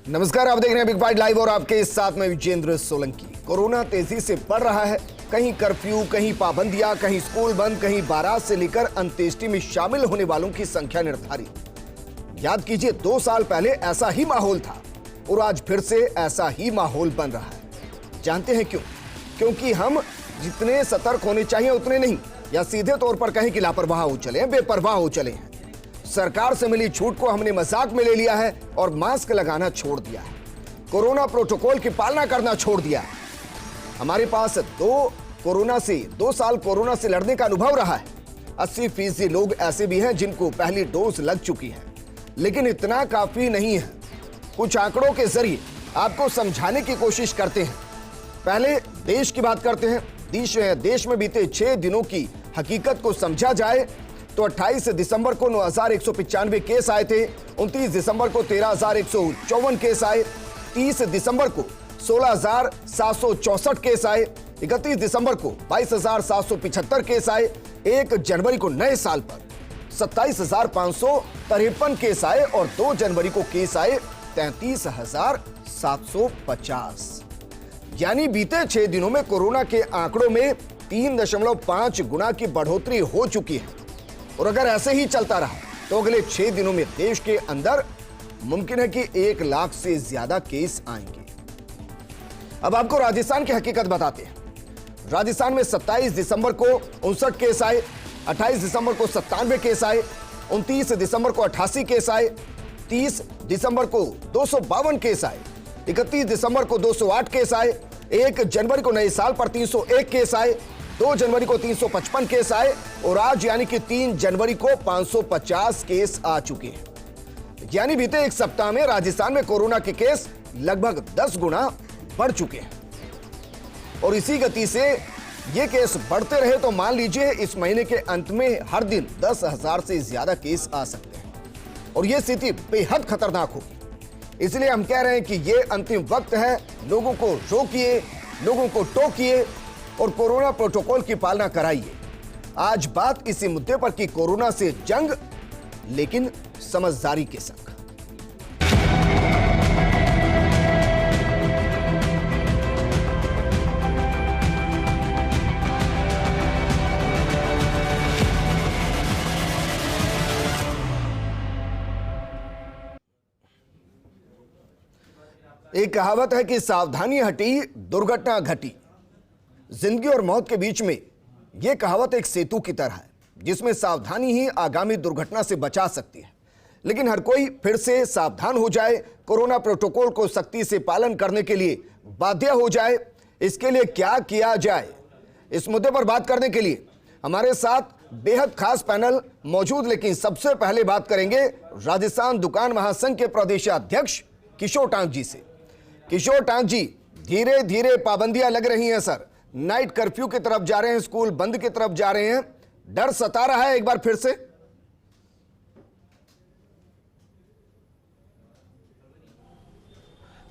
नमस्कार, आप देख रहे हैं बिग बाइट लाइव और आपके साथ में विजेंद्र सोलंकी। कोरोना तेजी से बढ़ रहा है। कहीं कर्फ्यू, कहीं पाबंदियां, कहीं स्कूल बंद, कहीं बारात से लेकर अंत्येष्टि में शामिल होने वालों की संख्या निर्धारित। याद कीजिए, 2 साल पहले ऐसा ही माहौल था और आज फिर से ऐसा ही माहौल बन रहा है। जानते हैं क्यों? क्योंकि हम जितने सतर्क होने चाहिए उतने नहीं, या सीधे तौर पर कहें कि लापरवाह हो चले हैं, बेपरवाह हो चले हैं। सरकार से मिली छूट को हमने मजाक में ले लिया है और मास्क लगाना छोड़ दिया है। कोरोना प्रोटोकॉल की पालना करना छोड़ दिया है। हमारे पास 2 साल कोरोना से लड़ने का अनुभव रहा है। 80% लोग ऐसे भी हैं जिनको पहली डोज लग चुकी है, लेकिन इतना काफी नहीं है। कुछ आंकड़ों के जरिए आपको समझाने की कोशिश करते हैं। पहले देश की बात करते हैं। देश में बीते 6 दिनों की हकीकत को समझा जाए तो 28 दिसंबर को 9,195 केस आए थे, 29 दिसंबर को 13,154 केस आए, 30 दिसंबर को 16,764 केस आए, 31 दिसंबर को 22,775 केस आए, 1 जनवरी को नए साल पर 27,553 केस आए और 2 जनवरी को केस आए 33,750। यानी बीते 6 दिनों में कोरोना के आंकड़ों में 3.5 गुना की बढ़ोतरी हो चुकी है। और अगर ऐसे ही चलता रहा तो अगले 6 दिनों में देश के अंदर मुमकिन है कि 1 लाख से ज्यादा केस आएंगे। अब आपको राजस्थान की हकीकत बताते हैं। राजस्थान में 27 दिसंबर को 59 केस आए, 28 दिसंबर को 97 केस आए, 29 दिसंबर को 88 केस आए, 30 दिसंबर को 252 केस आए, 31 दिसंबर को 208 केस आए, 1 जनवरी को नए साल पर 301 केस आए, 2 जनवरी को 355 केस आए और आज यानी कि 3 जनवरी को 550 केस आ चुके हैं। यानी बीते 1 सप्ताह में राजस्थान में कोरोना के केस लगभग 10 गुना बढ़ चुके हैं। और इसी गति से ये केस बढ़ते रहे तो मान लीजिए इस महीने के अंत में हर दिन 10,000 से ज्यादा केस आ सकते हैं और यह स्थिति बेहद खतरनाक होगी। इसलिए हम कह रहे हैं कि यह अंतिम वक्त है। लोगों को रोकिए, लोगों को टोकिए और कोरोना प्रोटोकॉल की पालना कराइए। आज बात इसी मुद्दे पर कि कोरोना से जंग, लेकिन समझदारी के संग। एक कहावत है कि सावधानी हटी, दुर्घटना घटी। जिंदगी और मौत के बीच में यह कहावत एक सेतु की तरह है, जिसमें सावधानी ही आगामी दुर्घटना से बचा सकती है। लेकिन हर कोई फिर से सावधान हो जाए, कोरोना प्रोटोकॉल को सख्ती से पालन करने के लिए बाध्य हो जाए। इसके लिए क्या किया जाए, इस मुद्दे पर बात करने के लिए हमारे साथ बेहद खास पैनल मौजूद। लेकिन सबसे पहले बात करेंगे राजस्थान दुकान महासंघ के प्रदेशाध्यक्ष किशोर टांक जी से। किशोर टांक जी, धीरे धीरे पाबंदियां लग रही हैं सर, नाइट कर्फ्यू की तरफ जा रहे हैं, स्कूल बंद की तरफ जा रहे हैं, डर सता रहा है एक बार फिर से?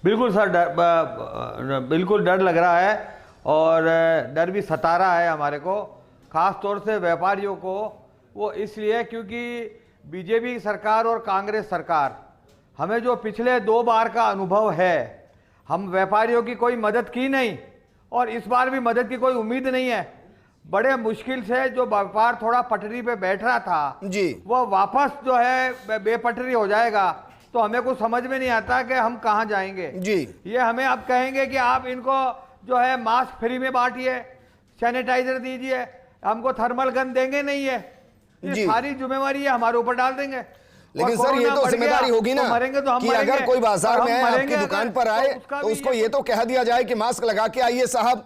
बिल्कुल सर, बिल्कुल डर लग रहा है और डर भी सता रहा है हमारे को, खास तौर से व्यापारियों को। वो इसलिए क्योंकि बीजेपी सरकार और कांग्रेस सरकार, हमें जो पिछले 2 बार का अनुभव है, हम व्यापारियों की कोई मदद की नहीं और इस बार भी मदद की कोई उम्मीद नहीं है। बड़े मुश्किल से जो व्यापार थोड़ा पटरी पे बैठ रहा था जी, वो वापस जो है बेपटरी हो जाएगा। तो हमें कुछ समझ में नहीं आता कि हम कहाँ जाएंगे जी। ये हमें अब कहेंगे कि आप इनको जो है मास्क फ्री में बांटिए, सैनिटाइजर दीजिए, हमको थर्मल गन देंगे नहीं है, ये सारी जिम्मेवारी हमारे ऊपर डाल देंगे। लेकिन सर ये तो जिम्मेदारी होगी ना कि अगर कोई बाजार में आए, आपकी दुकान पर आए तो उसको ये तो कह दिया जाए कि मास्क लगा के आइए साहब,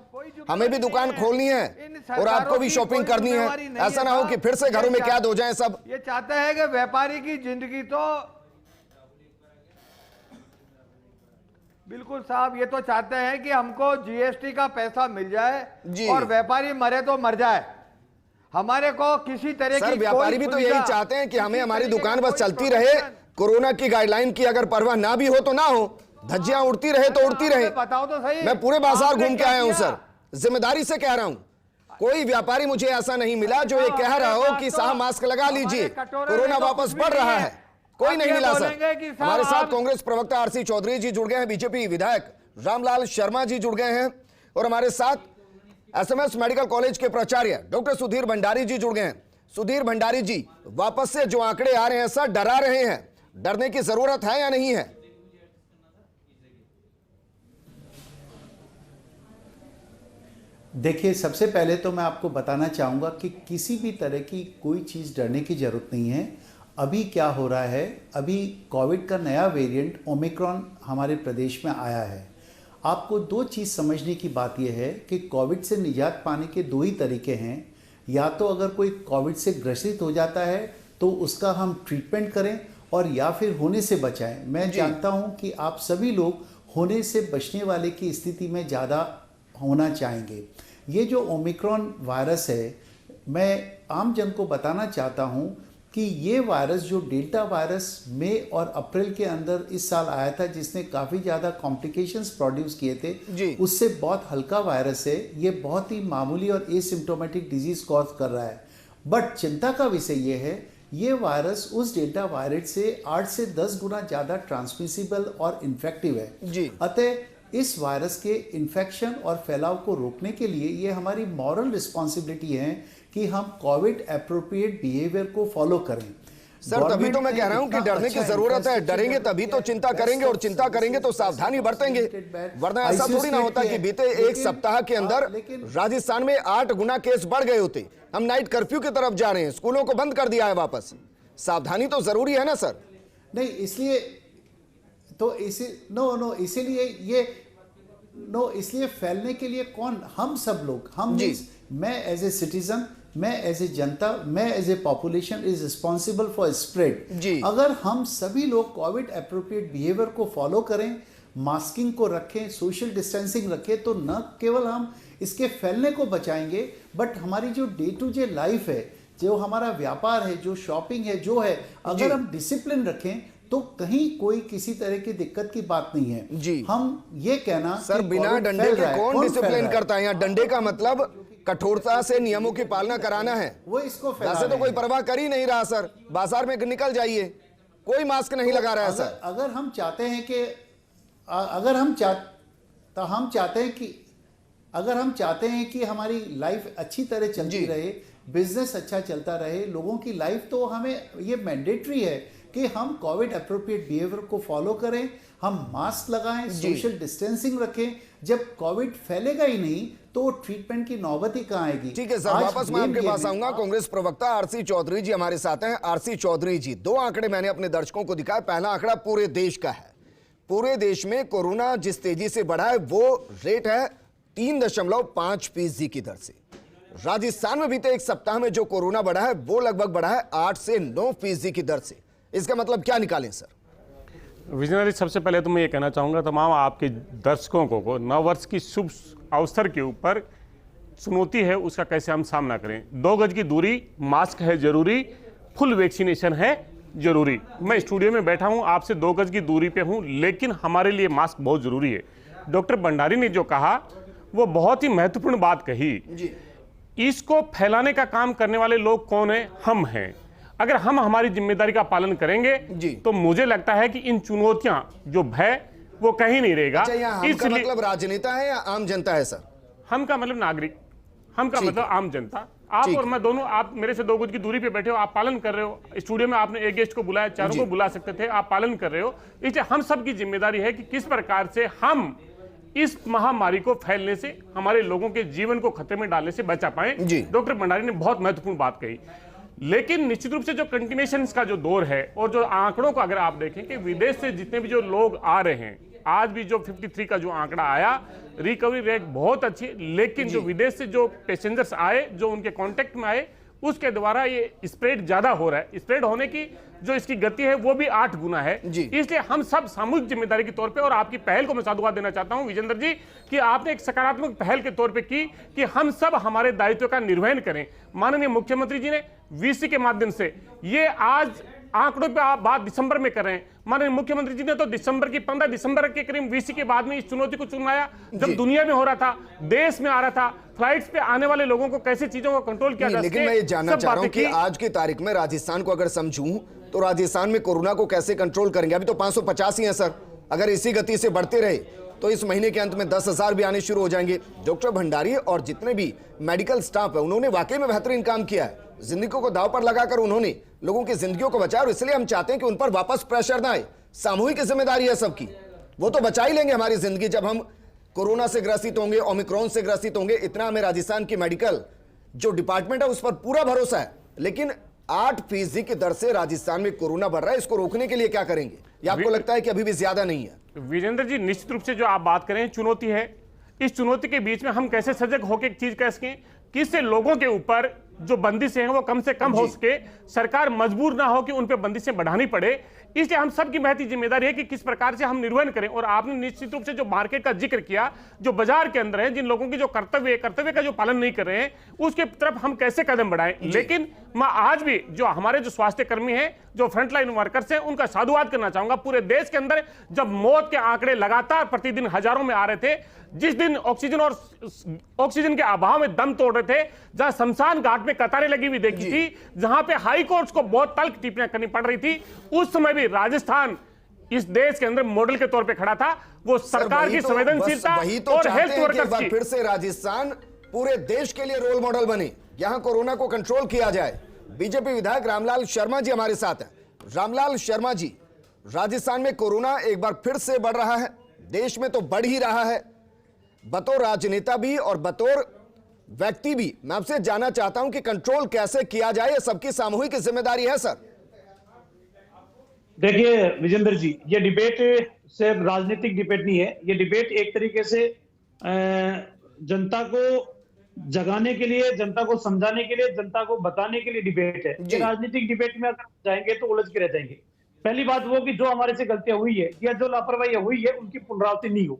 हमें भी दुकान खोलनी है और आपको भी शॉपिंग करनी है। ऐसा ना हो कि फिर से घरों में कैद हो जाएं सब। ये चाहते हैं कि व्यापारी की जिंदगी तो बिल्कुल साहब, ये तो चाहते हैं कि हमको जीएसटी का पैसा मिल जाए और व्यापारी मरे तो मर जाए। हमारे को किसी तरह की व्यापारी भी तो यही चाहते हैं कि हमें हमारी दुकान बस चलती रहे, कोरोना की गाइडलाइन की अगर परवाह ना भी हो तो ना हो, धज्जियां उड़ती रहे तो उड़ती रहे। बताओ तो सही, मैं पूरे बाजार घूम के आया हूं सर, जिम्मेदारी से कह रहा हूं। कोई व्यापारी मुझे ऐसा नहीं मिला जो ये कह रहा हो कि साहब मास्क लगा लीजिए, कोरोना वापस बढ़ रहा है। कोई आप नहीं ये मिला बोलेंगे कि सर। साहब हमारे साथ आप- कांग्रेस प्रवक्ता आरसी चौधरी जी जुड़ गए हैं, बीजेपी विधायक रामलाल शर्मा जी जुड़ गए हैं, और हमारे साथ एसएमएस मेडिकल कॉलेज के प्राचार्य डॉक्टर सुधीर भंडारी जी जुड़ गए हैं। सुधीर भंडारी जी, वापस से जो आंकड़े आ रहे हैं सर, डरा रहे हैं, डरने की जरूरत है या नहीं है? देखिए, सबसे पहले तो मैं आपको बताना चाहूँगा कि किसी भी तरह की कोई चीज़ डरने की ज़रूरत नहीं है। अभी क्या हो रहा है, अभी कोविड का नया वेरिएंट ओमिक्रॉन हमारे प्रदेश में आया है। आपको दो चीज़ समझने की बात यह है कि कोविड से निजात पाने के दो ही तरीके हैं। या तो अगर कोई कोविड से ग्रसित हो जाता है तो उसका हम ट्रीटमेंट करें, और या फिर होने से बचाएं। मैं जानता हूं कि आप सभी लोग होने से बचने वाले की स्थिति में ज़्यादा होना चाहेंगे। ये जो ओमिक्रॉन वायरस है, मैं आम जन को बताना चाहता हूं कि ये वायरस जो डेल्टा वायरस मई और अप्रैल के अंदर इस साल आया था, जिसने काफ़ी ज़्यादा कॉम्प्लिकेशंस प्रोड्यूस किए थे, उससे बहुत हल्का वायरस है। ये बहुत ही मामूली और एसिम्प्टोमेटिक डिजीज कॉज कर रहा है। बट चिंता का विषय ये है, ये वायरस उस डेल्टा वायरस से 8 से 10 गुना ज़्यादा ट्रांसमिसिबल और इन्फेक्टिव है। अतः इस वायरस के इन्फेक्शन और फैलाव को रोकने के लिए ये हमारी मॉरल रिस्पॉन्सिबिलिटी है कि हम कोविड एप्रोप्रिएट बिहेवियर को फॉलो करें। सर, तभी तो मैं कह रहा हूं कि डरने की जरूरत है। डरेंगे तभी तो चिंता करेंगे, और चिंता करेंगे तो सावधानी बरतेंगे। वरना ऐसा थोड़ी ना होता कि बीते एक सप्ताह के अंदर राजस्थान में 8 गुना केस बढ़ गए होते। हम नाइट कर्फ्यू की तरफ जा रहे हैं, स्कूलों को बंद कर दिया है वापस। सावधानी तो जरूरी है ना सर? नहीं, इसलिए तो इसलिए फैलने के लिए कौन? हम सब लोग, मैं एज ए सिटीजन, मैं एज ए जनता, मैं as a population is responsible for spread. अगर हम सभी लोग कोविड एप्रोप्रिएट बिहेवियर को फॉलो करें, मास्किंग को रखें, सोशल डिस्टेंसिंग रखें, तो न केवल हम इसके फैलने को बचाएंगे, बट हमारी जो डे टू डे लाइफ है, जो हमारा व्यापार है, जो शॉपिंग है, जो है, अगर हम डिसिप्लिन रखें तो कहीं कोई किसी तरह की दिक्कत की बात नहीं है। हम ये कहना सर, बिना डंडे के कौन डिसिप्लिन करता है? यहाँ डंडे का मतलब कठोरता से नियमों की पालना कराना है। वो इसको वैसे तो कोई परवाह कर ही नहीं रहा सर। बाजार में निकल जाइए, कोई मास्क नहीं लगा रहा है सर। अगर हम चाहते हैं कि हमारी लाइफ अच्छी तरह चलती रहे, बिजनेस अच्छा चलता रहे, लोगों की लाइफ, तो हमें ये मैंडेटरी है कि हम कोविड एप्रोप्रिएट बिहेवियर को फॉलो करें, हम मास्क लगाएं, सोशल डिस्टेंसिंग रखें। जब कोविड फैलेगा ही नहीं तो ट्रीटमेंट की नौबत ही कहां आएगी? ठीक है सर, वापस मैं आपके पास आऊंगा। कांग्रेस प्रवक्ता आरसी चौधरी जी हमारे साथ हैं। आरसी चौधरी जी, दो आंकड़े मैंने अपने दर्शकों को दिखाए। पहला आंकड़ा पूरे देश का है। पूरे देश में कोरोना जिस तेजी से बढ़ा है वो रेट है 3.5% की दर से। राजस्थान में बीते एक सप्ताह में जो कोरोना बढ़ा है वो लगभग बढ़ा है 8 से 9% की दर से। इसका मतलब क्या निकालें सर? विजनरी, सबसे पहले तो मैं ये कहना चाहूँगा तमाम आपके दर्शकों को नववर्ष की शुभ अवसर के ऊपर चुनौती है, उसका कैसे हम सामना करें। 2 गज की दूरी, मास्क है जरूरी, फुल वैक्सीनेशन है जरूरी। मैं स्टूडियो में बैठा हूँ, आपसे 2 गज की दूरी पे हूँ, लेकिन हमारे लिए मास्क बहुत जरूरी है। डॉक्टर भंडारी ने जो कहा वो बहुत ही महत्वपूर्ण बात कही। इसको फैलाने का काम करने वाले लोग कौन है? हम हैं। अगर हम हमारी जिम्मेदारी का पालन करेंगे तो मुझे लगता है कि इन चुनौतियां जो भय वो कहीं नहीं रहेगा। हम का मतलब राजनेता है या आम जनता है सर? हम का मतलब नागरिक, हम का मतलब आम जनता। आप और मैं दोनों, आप मेरे से 2 गज की दूरी पे बैठे हो, आप पालन कर रहे हो। स्टूडियो में आपने एक गेस्ट को बुलाया, 4 को बुला सकते थे, आप पालन कर रहे हो। इसलिए हम सब की जिम्मेदारी है कि किस प्रकार से हम इस महामारी को फैलने से, हमारे लोगों के जीवन को खतरे में डालने से बचा पाए। डॉक्टर भंडारी ने बहुत महत्वपूर्ण बात कही। लेकिन निश्चित रूप से जो कंटिन्यूएशन का जो दौर है और जो आंकड़ों को अगर आप देखें कि विदेश से जितने भी जो लोग आ रहे हैं, आज भी जो 53 का जो आंकड़ा आया, रिकवरी रेट बहुत अच्छी, लेकिन जो विदेश से जो पैसेंजर्स आए, जो उनके कांटेक्ट में आए, उसके द्वारा ये स्प्रेड ज्यादा हो रहा है। स्प्रेड होने की जो इसकी गति है वो भी 8 गुना है। इसलिए हम सब सामूहिक जिम्मेदारी के तौर पे, और आपकी पहल को मैं साधुवाद देना चाहता हूं विजेंद्र जी कि आपने एक सकारात्मक पहल के तौर पे की कि हम सब हमारे दायित्व का निर्वहन करें। माननीय मुख्यमंत्री जी ने वीसी के माध्यम से ये आज आंकड़ों पे आप बात दिसंबर में कर रहे हैं। माननीय मुख्यमंत्री जी ने तो दिसंबर की 15 दिसंबर के करीब वीसी के बाद में इस चुनौती को चुनाया, जब दुनिया में हो रहा था, देश में आ रहा था, फ्लाइट्स पे आने वाले लोगों को कैसे चीजों को कंट्रोल किया जा सके। लेकिन मैं ये जानना चाह रहा हूं कि आज की तारीख में राजस्थान को अगर समझूं तो राजस्थान में कोरोना को कैसे कंट्रोल करेंगे? अभी तो 550 ही है सर। अगर इसी गति से बढ़ते रहे तो इस महीने के अंत में 10,000 भी आने शुरू हो जाएंगे। डॉक्टर भंडारी और जितने भी मेडिकल स्टाफ है उन्होंने वाकई में बेहतरीन काम किया है। जिंदगियों को दांव पर लगाकर उन्होंने लोगों की जिंदगियों को बचाया और इसलिए हम चाहते हैं कि उन पर वापस प्रेशर ना आए। सामूहिक जिम्मेदारी है सबकी। वो तो बचा ही लेंगे हमारी जिंदगी जब हम कोरोना से ग्रसित होंगे, ओमिक्रॉन से ग्रसित होंगे। इतना हमें राजस्थान की मेडिकल जो डिपार्टमेंट है उस पर पूरा भरोसा है। लेकिन 8% की दर से राजस्थान में कोरोना बढ़ रहा है, इसको रोकने के लिए क्या करेंगे? या आपको लगता है कि अभी भी ज्यादा नहीं है? विजेंद्र जी, निश्चित रूप से जो आप बात करें चुनौती है। इस चुनौती के बीच में हम कैसे सजग होकर एक चीज कह सकें कि इससे लोगों के ऊपर जो बंदिशें हैं वो कम से कम हो सके, सरकार मजबूर ना हो कि उन पे बंदिशें बढ़ानी पड़े। इसलिए हम सबकी महती जिम्मेदारी है कि किस प्रकार से हम निर्वहन करें। और आपने निश्चित रूप से जो मार्केट का जिक्र किया, जो बाजार के अंदर है, जिन लोगों की जो कर्तव्य का जो पालन नहीं कर रहे हैं, उसके तरफ हम कैसे कदम बढ़ाएं। लेकिन मैं आज भी जो हमारे जो स्वास्थ्य कर्मी हैं, जो फ्रंटलाइन वर्कर्स हैं, उनका साधुवाद करना चाहूंगा। पूरे देश के अंदर जब मौत के आंकड़े लगातार प्रतिदिन हजारों में आ रहे थे, जिस दिन ऑक्सीजन के अभाव में दम तोड़ रहे थे, जहां शमशान घाट में कतारें लगी हुई देखी थी, जहां पे हाई कोर्ट्स को बहुत तल्ख टिप्पणियां करनी पड़ रही थी, उस समय भी राजस्थान इस देश के अंदर मॉडल के तौर पे खड़ा था। वो सरकार की संवेदनशीलता और हेल्थ वर्कर्स की। फिर से राजस्थान पूरे देश के लिए रोल मॉडल बने, यहां कोरोना को कंट्रोल किया जाए। बीजेपी विधायक रामलाल शर्मा जी हमारे साथ हैं। रामलाल शर्मा जी, राजस्थान में कोरोना एक बार फिर से बढ़ रहा है, देश में तो बढ़ ही रहा है। बतौर राजनेता भी और बतौर व्यक्ति भी मैं आपसे जानना चाहता हूं कि कंट्रोल कैसे किया जाए। ये सबकी सामूहिक जिम्मेदारी है सर। देखिए विजेंद्र जी, ये डिबेट सिर्फ राजनीतिक डिबेट नहीं है। ये डिबेट एक तरीके से जनता को जगाने के लिए, जनता को समझाने के लिए, जनता को बताने के लिए डिबेट है। ये राजनीतिक डिबेट में अगर जाएंगे तो उलझ के रह जाएंगे। पहली बात वो कि जो हमारे से गलतियां हुई है या जो लापरवाही हुई है उनकी पुनरावृत्ति नहीं हो।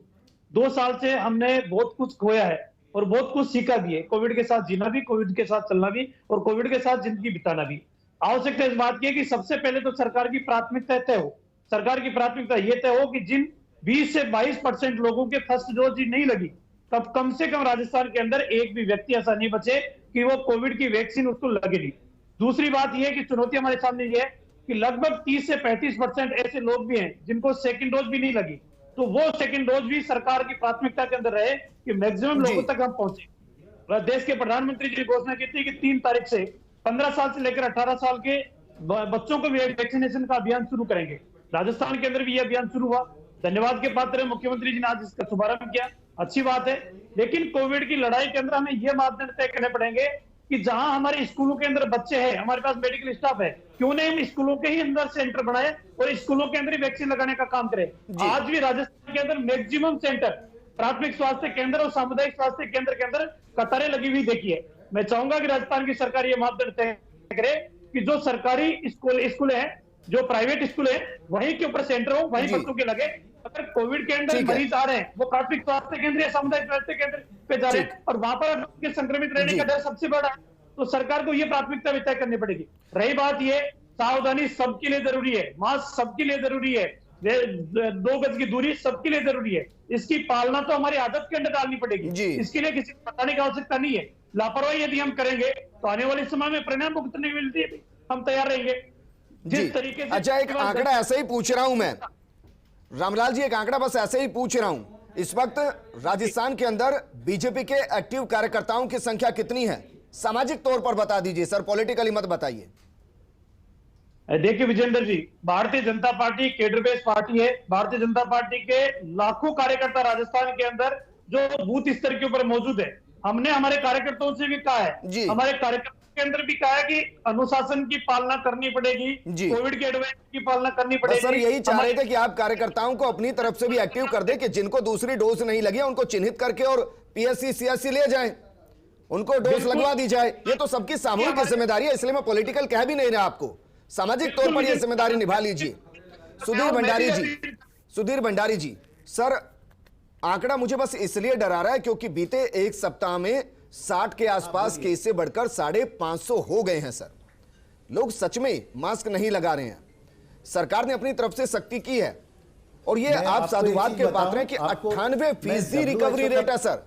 2 साल से हमने बहुत कुछ खोया है और बहुत कुछ सीखा भी है। कोविड के साथ जीना भी, कोविड के साथ चलना भी और कोविड के साथ जिंदगी बिताना भी। आवश्यकता इस बात की है कि सबसे पहले तो सरकार की प्राथमिकता तय हो। सरकार की प्राथमिकता यह तय हो कि जिन 20 से 22% लोगों के फर्स्ट डोज ही नहीं लगी, तब कम से कम राजस्थान के अंदर एक भी व्यक्ति ऐसा नहीं बचे कि वो कोविड की वैक्सीन उसको लगेगी। दूसरी बात यह है कि चुनौती हमारे सामने यह है कि लगभग 30 से 35% ऐसे लोग भी हैं जिनको सेकंड डोज भी नहीं लगी। तो वो सेकंड डोज भी सरकार की प्राथमिकता के अंदर रहे कि मैक्सिमम लोगों तक हम पहुंचे। देश के प्रधानमंत्री जी ने घोषणा की थी कि 3 तारीख से 15 साल से लेकर 18 साल के बच्चों को भी वैक्सीनेशन का अभियान शुरू करेंगे। राजस्थान के अंदर भी यह अभियान शुरू हुआ। धन्यवाद के पात्र है मुख्यमंत्री जी ने आज इसका शुभारंभ किया, अच्छी बात है। लेकिन कोविड की लड़ाई के अंदर हमें यह मापदंड तय करने पड़ेंगे कि जहां हमारे स्कूलों के अंदर बच्चे हैं, हमारे पास मेडिकल स्टाफ है, क्यों नहीं हम स्कूलों के ही अंदर सेंटर बनाए और स्कूलों के अंदर ही वैक्सीन लगाने का काम करें। आज भी राजस्थान के अंदर मैक्सिमम सेंटर, प्राथमिक स्वास्थ्य केंद्र और सामुदायिक स्वास्थ्य केंद्र के अंदर कतारें लगी हुई देखिए। मैं चाहूंगा कि राजस्थान की सरकार ये मापदंड तय करे कि जो सरकारी स्कूल है, जो प्राइवेट स्कूल है, वहीं के ऊपर सेंटर हो, वहीं बच्चों के लगे। अगर कोविड के अंदर मरीज आ रहे हैं, वो प्राथमिक स्वास्थ्य केंद्र या सामुदायिक स्वास्थ्य केंद्र पे जा रहे हैं और वहां पर संक्रमित रहने का डर सबसे बड़ा है, तो सरकार को ये प्राथमिकता भी तय करनी पड़ेगी। रही बात ये, सावधानी सबके लिए जरूरी है, मास्क सबके लिए जरूरी है, 2 गज की दूरी सबके लिए जरूरी है। इसकी पालना तो हमारी आदत के अंदर डालनी पड़ेगी। इसके लिए किसी को बताने की आवश्यकता नहीं है। लापरवाही यदि हम करेंगे तो आने वाले समय में परिणाम भुगतने मिलती है, हम तैयार रहेंगे जिस तरीके से। अच्छा, एक आंकड़ा ऐसे ही पूछ रहा हूं मैं, रामलाल जी, एक आंकड़ा बस ऐसे ही पूछ रहा हूं। इस वक्त राजस्थान के अंदर बीजेपी के एक्टिव कार्यकर्ताओं की संख्या कितनी है? सामाजिक तौर पर बता दीजिए सर, पॉलिटिकली मत बताइए। देखिए विजेंद्र जी, Bharatiya Janata party cadre based party है। भारतीय जनता पार्टी के लाखों कार्यकर्ता राजस्थान के अंदर जो बूथ स्तर के ऊपर मौजूद है। हमने हमारे कार्यकर्ताओं से भी कहा है, हमारे कार्यकर्ताओं के अंदर भी कहा है कि अनुशासन की पालना करनी पड़ेगी, कोविड के एडवाइस की पालना करनी पड़ेगी। सर यही चाह रहे थे कि आप कार्यकर्ताओं को अपनी तरफ से भी एक्टिव कर दे कि जिनको दूसरी डोज नहीं लगी उनको चिन्हित करके और पीएससी सीएससी ले जाएं, उनको डोज लगवा दी जाए। ये तो सबकी सामूहिक जिम्मेदारी है, इसलिए मैं पॉलिटिकल कह भी नहीं रहा आपको। सामाजिक तौर पर यह जिम्मेदारी निभा लीजिए। सुधीर भंडारी जी, सर आंकड़ा मुझे बस इसलिए डरा रहा है क्योंकि बीते 1 सप्ताह में 60 के आसपास केस से बढ़कर 550 हो गए हैं सर। लोग सच में मास्क नहीं लगा रहे हैं। सरकार ने अपनी तरफ से सख्ती की है और ये आप साधुवाद के पात्र हैं कि 98% रिकवरी रेट है सर।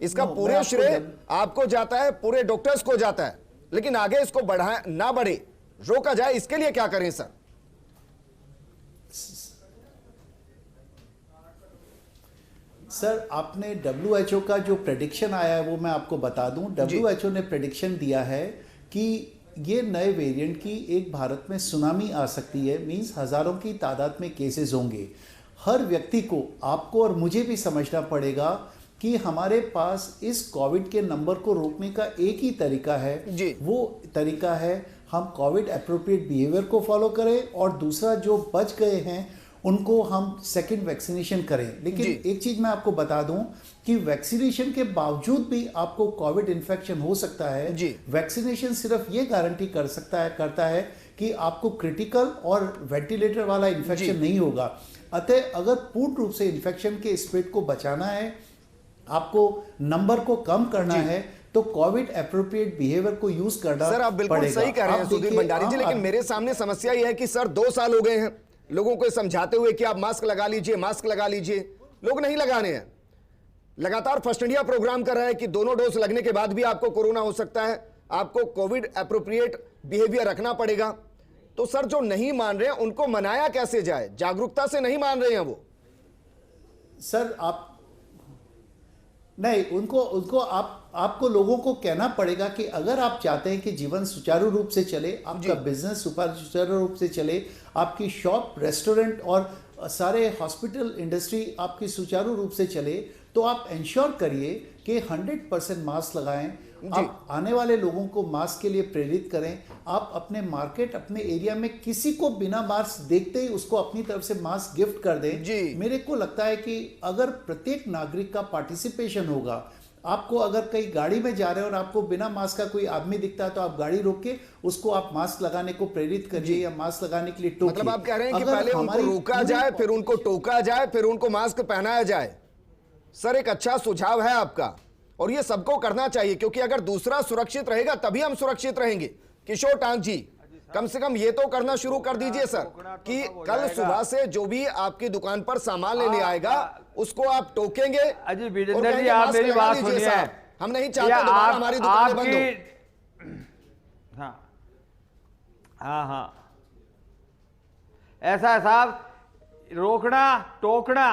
इसका पूरे श्रेय आपको जाता है, पूरे डॉक्टर्स को जाता है। लेकिन आगे इसको बढ़ाए ना बढ़े, रोका जाए, इसके लिए क्या करें सर? सर, आपने WHO का जो प्रेडिक्शन आया है वो मैं आपको बता दूं। WHO ने प्रेडिक्शन दिया है कि ये नए वेरिएंट की एक भारत में सुनामी आ सकती है, मींस हजारों की तादाद में केसेस होंगे। हर व्यक्ति को, आपको और मुझे भी समझना पड़ेगा कि हमारे पास इस कोविड के नंबर को रोकने का एक ही तरीका है जी। वो तरीका है हम कोविड एप्रोप्रिएट बिहेवियर को फॉलो करें, और दूसरा जो बच गए हैं उनको हम सेकंड वैक्सीनेशन करें। लेकिन एक चीज मैं आपको बता दूं कि वैक्सीनेशन के बावजूद भी आपको कोविड इन्फेक्शन हो सकता है जी। वैक्सीनेशन सिर्फ ये गारंटी करता है कि आपको क्रिटिकल और वेंटिलेटर वाला इन्फेक्शन नहीं होगा। अतः अगर पूर्ण रूप से इन्फेक्शन के स्प्रेड को बचाना है, आपको नंबर को कम करना है, तो कोविड एप्रोप्रिएट बिहेवियर को यूज करना सर आप बिल्कुल पड़ेगा। सही कह रहे हैं सुधीर भंडारी जी, लेकिन मेरे सामने समस्या यह है कि सर 2 साल हो गए हैं लोगों को समझाते हुए कि आप मास्क लगा लीजिए, मास्क लगा लीजिए, लोग नहीं लगाने हैं। लगातार फर्स्ट इंडिया प्रोग्राम कर रहा है कि दोनों डोज लगने के बाद भी आपको कोरोना हो सकता है, आपको कोविड एप्रोप्रिएट बिहेवियर रखना पड़ेगा। तो सर जो नहीं मान रहे हैं उनको मनाया कैसे जाए? जागरूकता से नहीं मान रहे हैं वो। सर आप नहीं, उनको आपको लोगों को कहना पड़ेगा कि अगर आप चाहते हैं कि जीवन सुचारू रूप से चले, आपका बिजनेस सुचारू रूप से चले, आपकी शॉप, रेस्टोरेंट और सारे हॉस्पिटल इंडस्ट्री आपकी सुचारू रूप से चले, तो आप इंश्योर करिए कि 100% मास्क लगाएं। आप आने वाले लोगों को मास्क के लिए प्रेरित करें। आप अपने मार्केट, अपने एरिया में किसी को बिना मास्क देखते ही उसको अपनी तरफ से मास्क गिफ्ट कर दें। जी। मेरे को लगता है कि अगर प्रत्येक नागरिक का पार्टिसिपेशन होगा, आपको अगर कहीं गाड़ी में जा रहे हो और आपको बिना मास्क का कोई आदमी दिखता है तो आप गाड़ी रोक के उसको आप मास्क लगाने को प्रेरित करिए या मास्क लगाने के लिए टोकिए। मतलब आप कह रहे हैं कि पहले उनको रोका जाए, फिर उनको टोका जाए, फिर उनको मास्क पहनाया जाए। सर एक अच्छा सुझाव है आपका, और ये सबको करना चाहिए, क्योंकि अगर दूसरा सुरक्षित रहेगा तभी हम सुरक्षित रहेंगे। किशोर टांक जी, कम से कम ये तो करना शुरू कर दीजिए सर कि कल सुबह से जो भी आपकी दुकान पर सामान लेने आएगा उसको आप टोकेंगे। अजी विजेंद्र जी, आप मेरी बात सुनिए। हम नहीं चाहते दोबारा हमारी दुकानें बंद हो। हाँ, ऐसा है साहब, रोकना, टोकना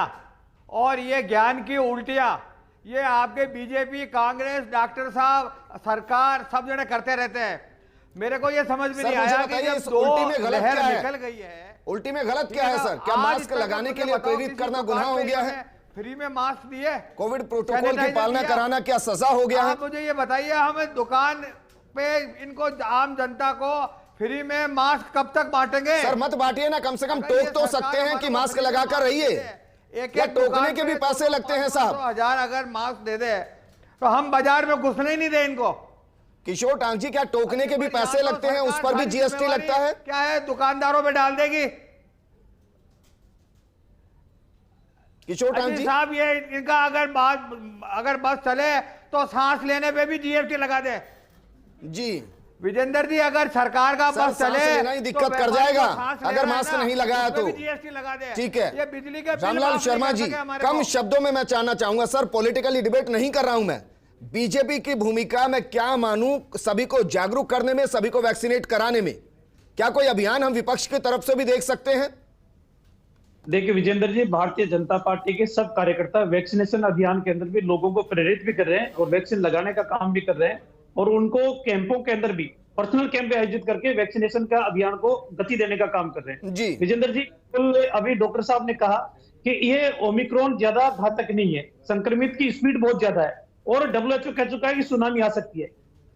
और ये ज्ञान की उल्टियां, ये आपके बीजेपी, कांग्रेस, डॉक्टर साहब, सरकार सब जने करते रहते हैं। मेरे को ये समझ में नहीं आया कि जब दो लहर निकल गई है, उल्टी में गलत क्या है सर? क्या मास्क लगाने के लिए प्रेरित करना गुनाह हो गया है? फ्री में मास्क दिए, कोविड प्रोटोकॉल की पालना कराना क्या सजा हो गया है? आप मुझे ये बताइए, हमें दुकान पे इनको आम जनता को फ्री में मास्क कब तक बांटेंगे? सर मत बांटिए ना, कम से कम टोक तो सकते हैं कि मास्क लगाकर रहिए। एक टोकने के भी पैसे लगते हैं साहब। 1000 अगर मास्क दे दे तो हम बाजार में घुसने ही नहीं दे इनको। किशोर टांक जी, क्या टोकने के भी पैसे लगते हैं? उस पर भी जीएसटी लगता है? क्या है, दुकानदारों पे डाल देगी? किशोर टांक जी साहब, ये इनका अगर बस चले तो सांस लेने पे भी जीएसटी लगा दे। जी विजेंद्र जी, अगर सरकार का बस चले लेना ही दिक्कत कर जाएगा अगर मास्क नहीं लगाया तो। जीएसटी लगा दे। ठीक है, ये बिजली के रामलाल शर्मा जी, कम शब्दों में मैं जानना चाहूंगा सर, पॉलिटिकली डिबेट नहीं कर रहा हूं मैं, बीजेपी की भूमिका मैं क्या मानूं सभी को जागरूक करने में, सभी को वैक्सीनेट कराने में? क्या कोई अभियान हम विपक्ष की तरफ से भी देख सकते हैं? देखिए विजेंद्र जी, भारतीय जनता पार्टी के सब कार्यकर्ता वैक्सीनेशन अभियान के अंदर भी लोगों को प्रेरित भी कर रहे हैं और वैक्सीन लगाने का काम भी कर रहे हैं, और उनको कैंपों के अंदर भी पर्सनल कैंप आयोजित करके वैक्सीनेशन का अभियान को गति देने का काम कर रहे हैं। जी विजेंद्र जी, अभी डॉक्टर साहब ने कहा कि ये ओमिक्रॉन ज्यादा घातक नहीं है, संक्रमित की स्पीड बहुत ज्यादा है, और WHO कह चुका है कि सुनामी आ सकती है।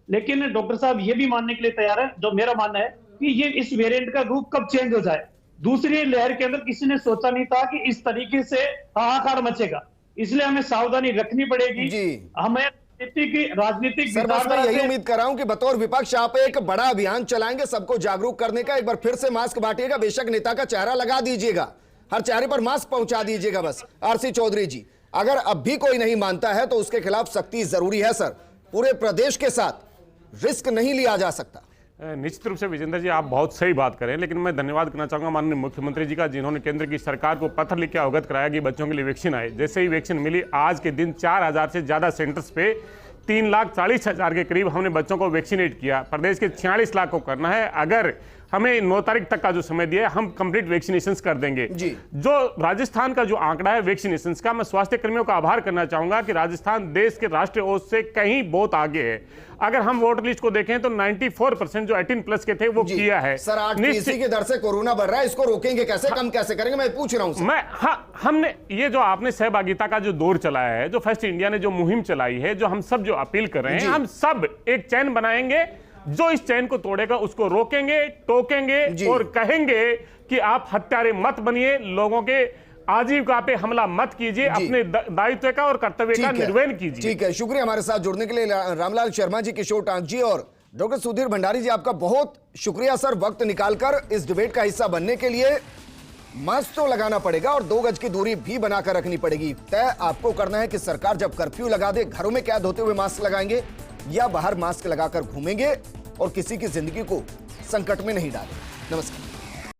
लेकिन डॉक्टर साहब ये भी मानने के लिए तैयार है, जो मेरा मानना है, कि ये इस वेरिएंट का रूप कब चेंज हो जाए। दूसरी लहर के अंदर किसी ने सोचा नहीं था कि इस तरीके से हाहाकार मचेगा, इसलिए हमें सावधानी रखनी पड़ेगी। हमें राजनीतिक सर बस मैं यही उम्मीद कर रहा हूं कि बतौर विपक्ष आप एक बड़ा अभियान चलाएंगे सबको जागरूक करने का। एक बार फिर से मास्क बांटिएगा, बेशक नेता का चेहरा लगा दीजिएगा, हर चेहरे पर मास्क पहुंचा दीजिएगा। बस आरसी चौधरी जी, अगर अब भी कोई नहीं मानता है तो उसके खिलाफ सख्ती जरूरी है सर। पूरे प्रदेश के साथ रिस्क नहीं लिया जा सकता। निश्चित रूप से विजेंद्र जी, आप बहुत सही बात करें, लेकिन मैं धन्यवाद करना चाहूंगा माननीय मुख्यमंत्री जी का, जिन्होंने केंद्र की सरकार को पत्र लिख के अवगत कराया कि बच्चों के लिए वैक्सीन आए। जैसे ही वैक्सीन मिली, आज के दिन 4000 से ज्यादा सेंटर्स पे 3,40,000 के करीब हमने बच्चों को वैक्सीनेट किया। प्रदेश के 46 लाख को करना है। अगर हमें 9 तारीख तक का जो समय दिया है, हम कंप्लीट वैक्सीनेशन कर देंगे। जो राजस्थान का जो आंकड़ा है वैक्सीनेशन का, मैं स्वास्थ्य कर्मियों का आभार करना चाहूंगा कि राजस्थान देश के राष्ट्रीय औसत से कहीं बहुत आगे है। अगर हम वोटर लिस्ट को देखें तो 94% जो 18+ के थे वो किया है। सर 8% के दर से कोरोना बढ़ रहा है, इसको रोकेंगे कैसे, कम कैसे करेंगे, मैं पूछ रहा हूं। हमने ये जो आपने सहभागिता का जो दौर चलाया है, जो फर्स्ट इंडिया ने जो मुहिम चलाई है, जो हम सब जो अपील कर रहे हैं, हम सब एक चैन बनाएंगे, जो इस चैन को तोड़ेगा उसको रोकेंगे, टोकेंगे और कहेंगे कि आप हत्यारे मत बनिए, लोगों के आजीविका पे हमला मत कीजिए, अपने दायित्व का और कर्तव्य का निर्वहन कीजिए। ठीक है, शुक्रिया हमारे साथ जुड़ने के लिए रामलाल शर्मा जी, किशोर टांक जी और डॉक्टर सुधीर भंडारी जी, आपका बहुत शुक्रिया सर, वक्त निकालकर इस डिबेट का हिस्सा बनने के लिए। मास्क तो लगाना पड़ेगा और 2 गज की दूरी भी बनाकर रखनी पड़ेगी। तय आपको करना है कि सरकार जब कर्फ्यू लगा दे, घरों में कैद होते हुए मास्क लगाएंगे या बाहर मास्क लगाकर घूमेंगे और किसी की जिंदगी को संकट में नहीं डालेंगे। नमस्कार।